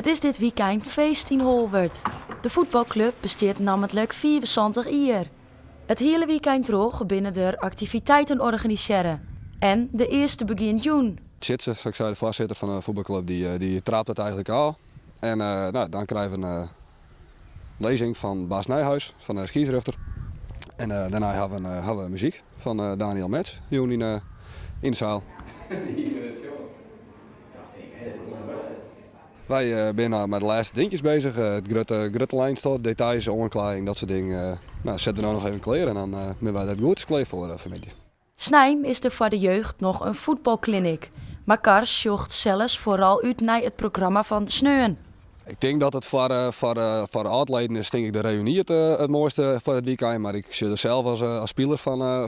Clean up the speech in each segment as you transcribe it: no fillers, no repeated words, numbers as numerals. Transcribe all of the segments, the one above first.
is dit weekend feest in Holwert. De voetbalclub besteedt namelijk 74 jaar. Het hele weekend droog binnen de activiteiten organiseren. En de eerste begint juni. Tjitse, zoals ik zei, de voorzitter van de voetbalclub, die traapt het eigenlijk al. En dan krijgen we een lezing van Bas Nijhuis, van de scheidsrechter. En daarna hebben we muziek van Daniel Metz, hier in de zaal. Wij zijn met de laatste dingetjes bezig. Het grote lijnstort, details, omkleding, dat soort dingen. Zetten we nou nog even kleren en dan hebben wij dat goed klaar voor vanmiddag. Snijn is er voor de jeugd nog een voetbalkliniek. Maar Kars zocht zelfs vooral uit naar het programma van de sneeuwen. Ik denk dat het voor de atleten is denk ik de reunie het mooiste voor het weekend. Maar ik zit er zelf als speler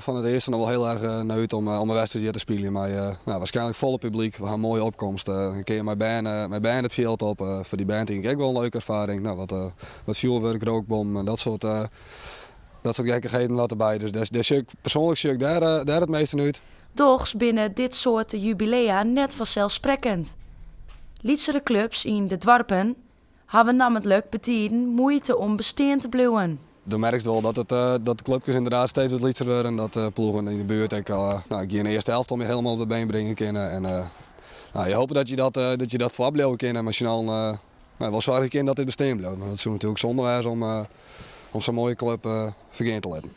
van het eerste nog wel heel erg naar uit om een wedstrijd te spelen. Maar waarschijnlijk volle publiek, we gaan een mooie opkomst. Een keer mijn band het veld op. Voor die band denk ik ook wel een leuke ervaring. Wat vuurwerk, rookbom, dat soort gekkigheden wat erbij. Dus persoonlijk zie ik daar het meeste uit. Doch binnen dit soort jubilea net vanzelfsprekend. Lietsere clubs in de dorpen hebben namelijk betijden moeite om bestaan te blijven. Dan merk je wel dat de clubjes inderdaad steeds wat lietser worden. Dat ploegen in de buurt ik in de eerste helft om je helemaal op de been brengen kunnen. En je hoopt dat je dat voor blijven kunnen. Maar snel wel zorgen dat dit bestaan blijft. Dat is natuurlijk zonde om zo'n mooie club vergeten te laten.